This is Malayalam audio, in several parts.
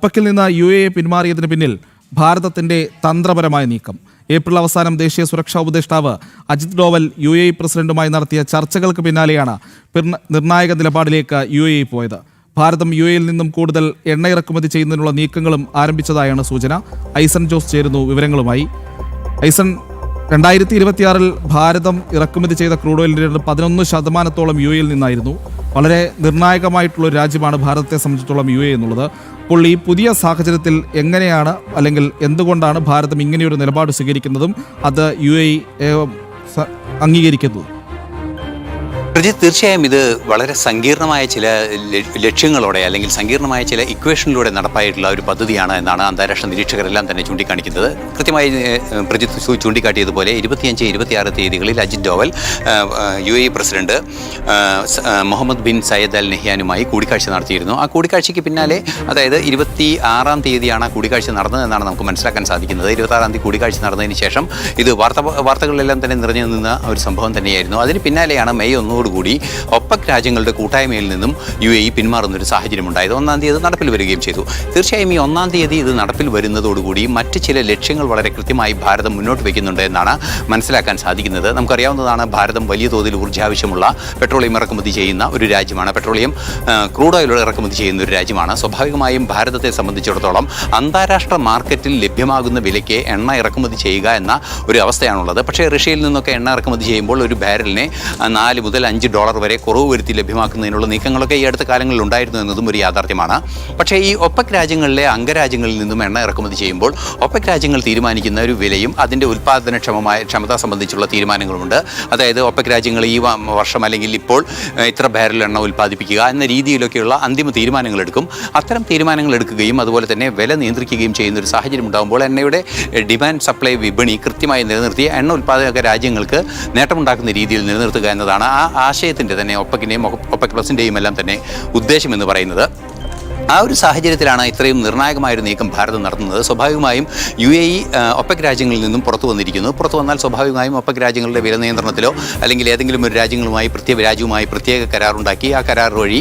ഒപെക്കിൽ നിന്ന് UAE പിന്മാറിയതിന് പിന്നിൽ ഭാരതത്തിന്റെ തന്ത്രപരമായ നീക്കം. ഏപ്രിൽ അവസാനം ദേശീയ സുരക്ഷാ ഉപദേഷ്ടാവ് അജിത് ഡോവൽ UAE പ്രസിഡന്റുമായി നടത്തിയ ചർച്ചകൾക്ക് പിന്നാലെയാണ് നിർണായക നിലപാടിലേക്ക് UAE പോയത്. ഭാരതം UAEയിൽ നിന്നും കൂടുതൽ എണ്ണ ഇറക്കുമതി ചെയ്യുന്നതിനുള്ള നീക്കങ്ങളും ആരംഭിച്ചതായാണ് സൂചന. ഐസൺ ജോസ് ചേരുന്നു വിവരങ്ങളുമായി. ഐസൺ, 2026 ഭാരതം ഇറക്കുമതി ചെയ്ത ക്രൂഡ് ഓയിലിന്റെ 11% UAEയിൽ നിന്നായിരുന്നു. വളരെ നിർണായകമായിട്ടുള്ള ഒരു രാജ്യമാണ് ഭാരതത്തെ സംബന്ധിച്ചിടത്തോളം UAE എന്നുള്ളത്. അപ്പോൾ ഈ പുതിയ സാഹചര്യത്തിൽ എങ്ങനെയാണ് അല്ലെങ്കിൽ എന്തുകൊണ്ടാണ് ഭാരതം ഇങ്ങനെയൊരു നിലപാട് സ്വീകരിക്കുന്നതും അത് UAE അംഗീകരിക്കുന്നതും? തീർച്ചയായും ഇത് വളരെ സങ്കീർണമായ ചില ലക്ഷ്യങ്ങളോടെ അല്ലെങ്കിൽ സങ്കീർണമായ ചില ഇക്വേഷനിലൂടെ നടപ്പായിട്ടുള്ള ഒരു പദ്ധതിയാണ് എന്നാണ് അന്താരാഷ്ട്ര നിരീക്ഷകരെല്ലാം തന്നെ ചൂണ്ടിക്കാണിക്കുന്നത്. കൃത്യമായി പ്രജിത്ത് ചൂണ്ടിക്കാട്ടിയതുപോലെ 25-26 തീയതികളിൽ Ajit Doval UAE president Mohammed bin Zayed Al നഹ്യാനുമായി കൂടിക്കാഴ്ച നടത്തിയിരുന്നു. ആ കൂടിക്കാഴ്ചയ്ക്ക് പിന്നാലെ, അതായത് 26-ാം തീയതിയാണ് ആ കൂടിക്കാഴ്ച നടന്നതെന്നാണ് നമുക്ക് മനസ്സിലാക്കാൻ സാധിക്കുന്നത്. 26-ാം തീയതി കൂടിക്കാഴ്ച നടന്നതിന് ശേഷം ഇത് വാർത്തകളിലെല്ലാം തന്നെ നിറഞ്ഞു നിന്ന ഒരു സംഭവം തന്നെയായിരുന്നു. അതിന് പിന്നാലെയാണ് മെയ് 1 കൂടി ഒപെക് രാജ്യങ്ങളുടെ കൂട്ടായ്മയിൽ നിന്നും UAE പിന്മാറുന്നൊരു സാഹചര്യം ഉണ്ടായത്. 1-ാം തീയതി നടപ്പിൽ വരികയും ചെയ്തു. തീർച്ചയായും ഈ 1-ാം തീയതി ഇത് നടപ്പിൽ വരുന്നതോടുകൂടി മറ്റ് ചില ലക്ഷ്യങ്ങൾ വളരെ കൃത്യമായി ഭാരതം മുന്നോട്ട് വയ്ക്കുന്നുണ്ട് എന്നാണ് മനസ്സിലാക്കാൻ സാധിക്കുന്നത്. നമുക്കറിയാവുന്നതാണ്, ഭാരതം വലിയ തോതിൽ ഊർജ്ജാവശ്യമുള്ള പെട്രോളിയം ഇറക്കുമതി ചെയ്യുന്ന ഒരു രാജ്യമാണ്. പെട്രോളിയം ക്രൂഡ് ഓയിൽ ഇറക്കുമതി ചെയ്യുന്ന ഒരു രാജ്യമാണ്. സ്വാഭാവികമായും ഭാരതത്തെ സംബന്ധിച്ചിടത്തോളം അന്താരാഷ്ട്ര മാർക്കറ്റിൽ ലഭ്യമാകുന്ന വിലയ്ക്ക് എണ്ണ ഇറക്കുമതി ചെയ്യുക എന്ന ഒരു അവസ്ഥയാണുള്ളത്. പക്ഷേ റഷ്യയിൽ നിന്നൊക്കെ എണ്ണ ഇറക്കുമതി ചെയ്യുമ്പോൾ ഒരു ബാരലിനെ $4 മുതൽ $5 വരെ കുറവ് വരുത്തി ലഭ്യമാക്കുന്നതിനുള്ള നീക്കങ്ങളൊക്കെ ഈ അടുത്ത കാലങ്ങളിൽ ഉണ്ടായിരുന്നു എന്നതും ഒരു യാഥാർത്ഥ്യമാണ്. പക്ഷേ ഈ ഒപെക് രാജ്യങ്ങളിലെ അംഗരാജ്യങ്ങളിൽ നിന്നും എണ്ണ ഇറക്കുമതി ചെയ്യുമ്പോൾ ഒപെക് രാജ്യങ്ങൾ തീരുമാനിക്കുന്ന ഒരു വിലയും അതിൻ്റെ ക്ഷമത സംബന്ധിച്ചുള്ള തീരുമാനങ്ങളുമുണ്ട്. അതായത് ഒപെക് രാജ്യങ്ങൾ ഈ വർഷം അല്ലെങ്കിൽ ഇപ്പോൾ ഇത്ര ബാരൽ എണ്ണ ഉൽപ്പാദിപ്പിക്കുക എന്ന രീതിയിലൊക്കെയുള്ള അന്തിമ തീരുമാനങ്ങൾ എടുക്കും. അത്തരം തീരുമാനങ്ങൾ എടുക്കുകയും അതുപോലെ തന്നെ വില നിയന്ത്രിക്കുകയും ചെയ്യുന്ന ഒരു സാഹചര്യം ഉണ്ടാകുമ്പോൾ എണ്ണയുടെ ഡിമാൻഡ് സപ്ലൈ വിപണി കൃത്യമായി നിലനിർത്തി എണ്ണ ഉൽപ്പാദക രാജ്യങ്ങൾക്ക് നേട്ടമുണ്ടാക്കുന്ന രീതിയിൽ നിലനിർത്തുക എന്നതാണ് ആ ആശയത്തിൻ്റെ തന്നെ ഒപെക്കിൻ്റെയും ഒപെക് പ്ലസിൻ്റെയും എല്ലാം തന്നെ ഉദ്ദേശമെന്ന് പറയുന്നത്. ആ ഒരു സാഹചര്യത്തിലാണ് ഇത്രയും നിർണായകമായൊരു നീക്കം ഭാരതം നടത്തുന്നത്. സ്വാഭാവികമായും UAE ഒപെക് രാജ്യങ്ങളിൽ നിന്നും പുറത്തു വന്നിരിക്കുന്നു. പുറത്തു വന്നാൽ സ്വാഭാവികമായും ഒപെക് രാജ്യങ്ങളുടെ വില നിയന്ത്രണത്തിലോ അല്ലെങ്കിൽ ഏതെങ്കിലും ഒരു രാജ്യവുമായി പ്രത്യേക കരാറുണ്ടാക്കി ആ കരാർ വഴി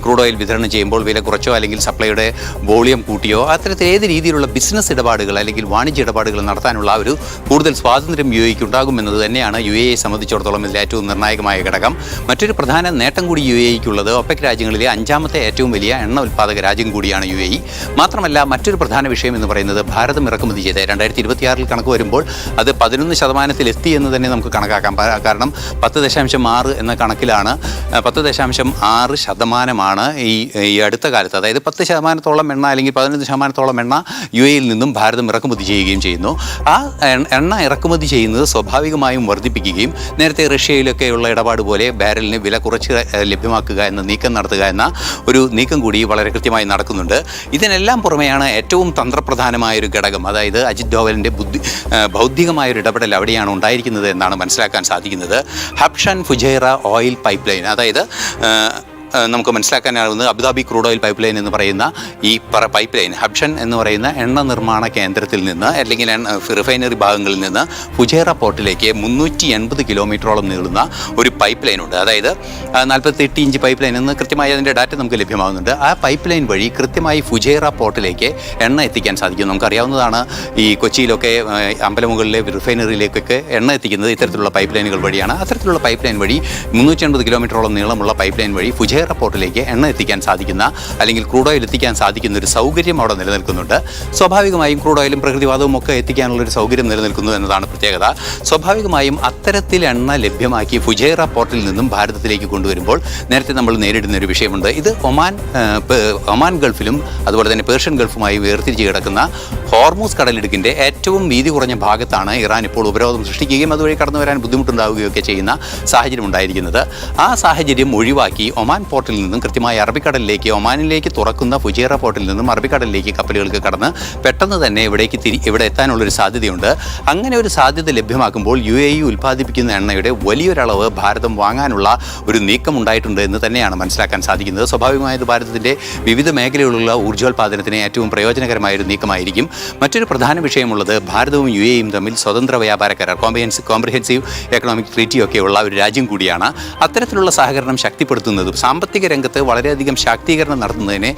ക്രൂഡ് ഓയിൽ വിതരണം ചെയ്യുമ്പോൾ വില കുറച്ചോ അല്ലെങ്കിൽ സപ്ലൈയുടെ വോളിയം കൂട്ടിയോ അത്തരത്തിൽ ഏത് രീതിയിലുള്ള ബിസിനസ് ഇടപാടുകൾ അല്ലെങ്കിൽ വാണിജ്യ ഇടപാടുകൾ നടത്താനുള്ള ഒരു കൂടുതൽ സ്വാതന്ത്ര്യം UAEക്ക് ഉണ്ടാകുമെന്നത് തന്നെയാണ് UAE സംബന്ധിച്ചിടത്തോളം ഇതിൽ ഏറ്റവും നിർണായകമായ ഘടകം. മറ്റൊരു പ്രധാന നേട്ടം കൂടി UAEക്കുള്ളത് ഒപെക് രാജ്യങ്ങളിലെ 5ാമത്തെ ഏറ്റവും വലിയ എണ്ണ ഉൽപ്പാദക രാജ്യം കൂടിയാണ് UAE. മാത്രമല്ല മറ്റൊരു പ്രധാന വിഷയം എന്ന് പറയുന്നത് ഭാരതം ഇറക്കുമതി ചെയ്ത 2026 കണക്ക് വരുമ്പോൾ അത് 11% എത്തി എന്ന് തന്നെ നമുക്ക് കണക്കാക്കാം. കാരണം 10.6 എന്ന കണക്കിലാണ് 10.6% ഈ അടുത്ത കാലത്ത്, അതായത് 10% എണ്ണ അല്ലെങ്കിൽ 15% എണ്ണ UAEയിൽ നിന്നും ഭാരതം ഇറക്കുമതി ചെയ്യുകയും ചെയ്യുന്നു. ആ എണ്ണ ഇറക്കുമതി ചെയ്യുന്നത് സ്വാഭാവികമായും വർദ്ധിപ്പിക്കുകയും നേരത്തെ റഷ്യയിലൊക്കെയുള്ള ഇടപാട് പോലെ ബാരലിന് വില കുറച്ച് ലഭ്യമാക്കുക എന്ന നീക്കം നടത്തുക എന്ന ഒരു നീക്കം കൂടി വളരെ കൃത്യമായി നടക്കുന്നുണ്ട്. ഇതിനെല്ലാം പുറമെയാണ് ഏറ്റവും തന്ത്രപ്രധാനമായൊരു ഘടകം, അതായത് അജിത് ഡോവലിൻ്റെ ബൗദ്ധികമായൊരു ഇടപെടൽ അവിടെയാണ് ഉണ്ടായിരിക്കുന്നത് എന്നാണ് മനസ്സിലാക്കാൻ സാധിക്കുന്നത്. Habshan Fujairah oil pipeline, അതായത് നമുക്ക് മനസ്സിലാക്കാനാവുന്നത് Abu Dhabi crude oil pipeline എന്ന് പറയുന്ന ഈ പൈപ്പ് ലൈൻ ഹബ്ഷൻ എന്ന് പറയുന്ന എണ്ണ നിർമ്മാണ കേന്ദ്രത്തിൽ നിന്ന് അല്ലെങ്കിൽ റിഫൈനറി ഭാഗങ്ങളിൽ നിന്ന് ഫുജൈറ പോർട്ടിലേക്ക് 380 കിലോമീറ്ററോളം നീളുന്ന ഒരു പൈപ്പ് ലൈൻ ഉണ്ട്. അതായത് 48 ഇഞ്ച് പൈപ്പ് ലൈൻ എന്ന് കൃത്യമായി അതിൻ്റെ ഡാറ്റ നമുക്ക് ലഭ്യമാകുന്നുണ്ട്. ആ പൈപ്പ് ലൈൻ വഴി കൃത്യമായി ഫുജൈറ പോർട്ടിലേക്ക് എണ്ണ എത്തിക്കാൻ സാധിക്കും. നമുക്കറിയാവുന്നതാണ്, ഈ കൊച്ചിയിലൊക്കെ അമ്പലമുകളിലെ റിഫൈനറിയിലേക്കൊക്കെ എണ്ണ എത്തിക്കുന്നത് ഇത്തരത്തിലുള്ള പൈപ്പ് ലൈനുകൾ വഴിയാണ്. അത്തരത്തിലുള്ള പൈപ്പ് ലൈൻ വഴി 380 കിലോമീറ്ററോളം നീളമുള്ള പൈപ്പ് ലൈൻ വഴി ഫുജൈറ പോർട്ടിലേക്ക് എണ്ണ എത്തിക്കാൻ സാധിക്കുന്ന അല്ലെങ്കിൽ ക്രൂഡ് ഓയിൽ എത്തിക്കാൻ സാധിക്കുന്ന ഒരു സൗകര്യം അവിടെ നിലനിൽക്കുന്നുണ്ട്. സ്വാഭാവികമായും ക്രൂഡ് ഓയിലും പ്രകൃതിവാതവും ഒക്കെ എത്തിക്കാനുള്ളൊരു സൗകര്യം നിലനിൽക്കുന്നു എന്നതാണ് പ്രത്യേകത. സ്വാഭാവികമായും അത്തരത്തിൽ എണ്ണ ലഭ്യമാക്കി ഫുജൈറ പോർട്ടിൽ നിന്നും ഭാരതത്തിലേക്ക് കൊണ്ടുവരുമ്പോൾ നേരത്തെ നമ്മൾ നേരിടുന്ന ഒരു വിഷയമുണ്ട്. ഇത് ഒമാൻ ഗൾഫിലും അതുപോലെ തന്നെ പേർഷ്യൻ ഗൾഫുമായി വേർതിരിച്ച് കിടക്കുന്ന ഹോർമൂസ് കടലിടുക്കിൻ്റെ ഏറ്റവും വീതി കുറഞ്ഞ ഭാഗത്താണ് ഇറാൻ ഇപ്പോൾ ഉപരോധം സൃഷ്ടിക്കുകയും അതുവഴി കടന്നു വരാൻ ബുദ്ധിമുട്ടുണ്ടാവുകയൊക്കെ ചെയ്യുന്ന സാഹചര്യം ഉണ്ടായിരിക്കുന്നത്. ആ സാഹചര്യം ഒഴിവാക്കി ഒമാൻ പോർട്ടിൽ നിന്നും കൃത്യമായി അറബിക്കടലിലേക്ക്, ഒമാനിലേക്ക് തുറക്കുന്ന ഫുജൈറ പോർട്ടിൽ നിന്നും അറബിക്കടലിലേക്ക് കപ്പലുകൾക്ക് കടന്ന് പെട്ടെന്ന് തന്നെ ഇവിടെ എത്താനുള്ളൊരു സാധ്യതയുണ്ട്. അങ്ങനെ ഒരു സാധ്യത ലഭ്യമാക്കുമ്പോൾ UAE ഉൽപ്പാദിപ്പിക്കുന്ന എണ്ണയുടെ വലിയൊരളവ് ഭാരതം വാങ്ങാനുള്ള ഒരു നീക്കം ഉണ്ടായിട്ടുണ്ട് എന്ന് തന്നെയാണ് മനസ്സിലാക്കാൻ സാധിക്കുന്നത്. സ്വാഭാവികമായത് ഭാരതത്തിൻ്റെ വിവിധ മേഖലകളിലുള്ള ഊർജ്ജോൽപാദനത്തിന് ഏറ്റവും പ്രയോജനകരമായൊരു നീക്കമായിരിക്കും. മറ്റൊരു പ്രധാന വിഷയമുള്ളത് ഭാരതവും UAEയും തമ്മിൽ സ്വതന്ത്ര വ്യാപാര കരാർ, കോംപ്രിഹെൻസീവ് എക്കണോമിക് ട്രീറ്റിയൊക്കെയുള്ള ഒരു രാജ്യം കൂടിയാണ്. അത്തരത്തിലുള്ള സഹകരണം ശക്തിപ്പെടുത്തുന്നതും സാമ്പത്തിക രംഗത്ത് വളരെയധികം ശാക്തീകരണം നടത്തുന്നതിന്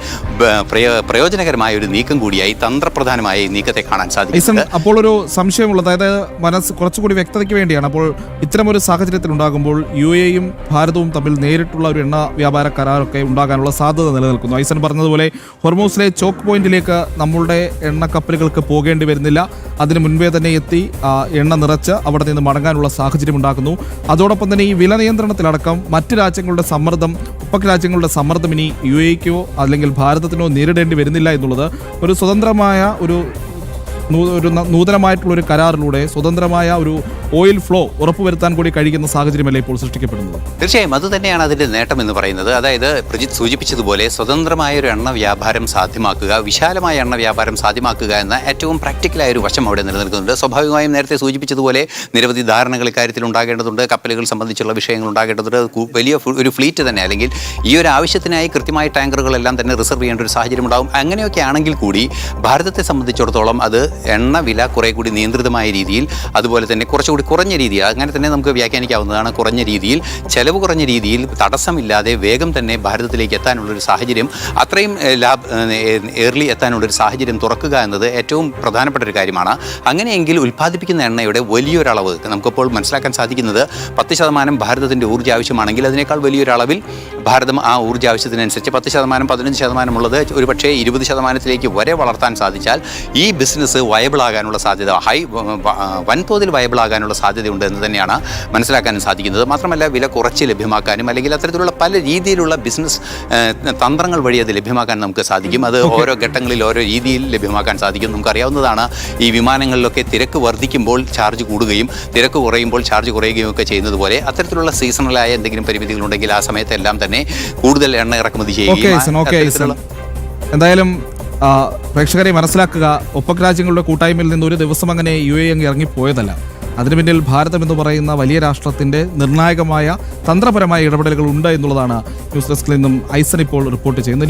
പ്രയോജനകരമായ ഒരു നീക്കം കൂടിയായി തന്ത്രപ്രധാനമായ ഈ നീക്കത്തെ കാണാൻ സാധിക്കും. അപ്പോൾ ഒരു സംശയമുള്ളത്, അതായത് കുറച്ചുകൂടി വ്യക്തതയ്ക്ക് വേണ്ടിയാണ്, അപ്പോൾ ഇത്തരമൊരു സാഹചര്യത്തിൽ ഉണ്ടാകുമ്പോൾ UAEയും ഭാരതവും തമ്മിൽ നേരിട്ടുള്ള ഒരു എണ്ണ വ്യാപാര കരാറൊക്കെ ഉണ്ടാകാനുള്ള സാധ്യത നിലനിൽക്കുന്നു. ഐസൻ പറഞ്ഞതുപോലെ ഹൊർമൂസിലെ ചോക്ക് പോയിന്റിലേക്ക് നമ്മളുടെ എണ്ണ കപ്പലുകൾക്ക് പോകേണ്ടി വരുന്നില്ല. അതിന് മുൻപേ തന്നെ എത്തി എണ്ണ നിറച്ച് അവിടെ നിന്ന് മടങ്ങാനുള്ള സാഹചര്യം ഉണ്ടാക്കുന്നു. അതോടൊപ്പം തന്നെ ഈ വില നിയന്ത്രണത്തിലടക്കം മറ്റ് രാജ്യങ്ങളുടെ സമ്മർദ്ദം, ഒപ്പക് രാജ്യങ്ങളുടെ സമ്മർദ്ദം ഇനി UAEക്കോ അല്ലെങ്കിൽ ഭാരതത്തിനോ നേരിടേണ്ടി വരുന്നില്ല എന്നുള്ളത് ഒരു സ്വതന്ത്രമായ ഒരു നൂതനമായിട്ടുള്ള ഒരു കരാറിലൂടെ സ്വതന്ത്രമായ ഒരു ഓയിൽ ഫ്ലോ ഉറപ്പുവരുത്താൻ കൂടി കഴിയുന്ന സാഹചര്യമല്ലേ ഇപ്പോൾ സൃഷ്ടിക്കപ്പെടുന്നത്? തീർച്ചയായും അത് തന്നെയാണ് അതിൻ്റെ നേട്ടം എന്ന് പറയുന്നത്. അതായത് പ്രജിത്ത് സൂചിപ്പിച്ചതുപോലെ സ്വതന്ത്രമായ ഒരു എണ്ണ വ്യാപാരം സാധ്യമാക്കുക, വിശാലമായ എണ്ണ വ്യാപാരം സാധ്യമാക്കുക എന്ന ഏറ്റവും പ്രാക്ടിക്കലായ ഒരു വശം അവിടെ നിലനിൽക്കുന്നുണ്ട്. സ്വാഭാവികമായും നേരത്തെ സൂചിപ്പിച്ചതുപോലെ നിരവധി ധാരണകൾ ഇക്കാര്യത്തിൽ ഉണ്ടാകേണ്ടതുണ്ട്, കപ്പലുകൾ സംബന്ധിച്ചുള്ള വിഷയങ്ങൾ ഉണ്ടാകേണ്ടതുണ്ട്, വലിയ ഒരു ഫ്ലീറ്റ് തന്നെ അല്ലെങ്കിൽ ഈ ഒരു ആവശ്യത്തിനായി കൃത്യമായ ടാങ്കറുകളെല്ലാം തന്നെ റിസർവ് ചെയ്യേണ്ട ഒരു സാഹചര്യം ഉണ്ടാകും. അങ്ങനെയൊക്കെ ആണെങ്കിൽ കൂടി ഭാരതത്തെ സംബന്ധിച്ചിടത്തോളം അത് എണ്ണ വില കുറെ കൂടി നിയന്ത്രിതമായ രീതിയിൽ, അതുപോലെ തന്നെ കുറച്ചുകൂടി കുറഞ്ഞ രീതിയിൽ, അങ്ങനെ തന്നെ നമുക്ക് വ്യാഖ്യാനിക്കാവുന്നതാണ്, കുറഞ്ഞ രീതിയിൽ, ചെലവ് കുറഞ്ഞ രീതിയിൽ, തടസ്സമില്ലാതെ വേഗം തന്നെ ഭാരതത്തിലേക്ക് എത്താനുള്ളൊരു സാഹചര്യം, അത്രയും ഏർലി എത്താനുള്ളൊരു സാഹചര്യം തുറക്കുക എന്നത് ഏറ്റവും പ്രധാനപ്പെട്ട ഒരു കാര്യമാണ്. അങ്ങനെയെങ്കിൽ ഉൽപ്പാദിപ്പിക്കുന്ന എണ്ണയുടെ വലിയൊരളവ് നമുക്കിപ്പോൾ മനസ്സിലാക്കാൻ സാധിക്കുന്നത് 10% ഭാരതത്തിൻ്റെ ഊർജ്ജ ആവശ്യമാണെങ്കിൽ അതിനേക്കാൾ വലിയൊരളവിൽ ഭാരതം ആ ഊർജ്ജ ആവശ്യത്തിനനുസരിച്ച് 10%, 15% ഉള്ളത് ഒരു പക്ഷേ 20% വരെ വളർത്താൻ സാധിച്ചാൽ ഈ ബിസിനസ് വയബിൾ ആകാനുള്ള സാധ്യത, വൻതോതിൽ വയബിൾ ആകാനുള്ള സാധ്യതയുണ്ട് എന്ന് തന്നെയാണ് മനസ്സിലാക്കാനും സാധിക്കുന്നത്. മാത്രമല്ല വില കുറച്ച് ലഭ്യമാക്കാനും അല്ലെങ്കിൽ അത്തരത്തിലുള്ള പല രീതിയിലുള്ള ബിസിനസ് തന്ത്രങ്ങൾ വഴി അത് ലഭ്യമാക്കാൻ നമുക്ക് സാധിക്കും. അത് ഓരോ ഘട്ടങ്ങളിൽ ഓരോ രീതിയിൽ ലഭ്യമാക്കാൻ സാധിക്കും. നമുക്കറിയാവുന്നതാണ്, ഈ വിമാനങ്ങളിലൊക്കെ തിരക്ക് വർദ്ധിക്കുമ്പോൾ ചാർജ് കൂടുകയും തിരക്ക് കുറയുമ്പോൾ ചാർജ് കുറയുകയും ഒക്കെ ചെയ്യുന്നത് പോലെ അത്തരത്തിലുള്ള സീസണലായ എന്തെങ്കിലും പരിമിതികളുണ്ടെങ്കിൽ ആ സമയത്തെല്ലാം തന്നെ കൂടുതൽ എണ്ണ ഇറക്കുമതി ചെയ്യുകയും. എന്തായാലും പ്രേക്ഷകരെ മനസ്സിലാക്കുക, ഒപ്പക് രാജ്യങ്ങളുടെ കൂട്ടായ്മയിൽ നിന്ന് ഒരു ദിവസം അങ്ങനെ UAE അങ്ങ് ഇറങ്ങിപ്പോയതല്ല. അതിനു പിന്നിൽ ഭാരതം എന്ന് പറയുന്ന വലിയ രാഷ്ട്രത്തിന്റെ നിർണായകമായ തന്ത്രപരമായ ഇടപെടലുകൾ ഉണ്ട് എന്നുള്ളതാണ് ന്യൂസ് ഡെസ്കിൽ നിന്നും ഐസൻ ഇപ്പോൾ റിപ്പോർട്ട് ചെയ്യുന്നത്.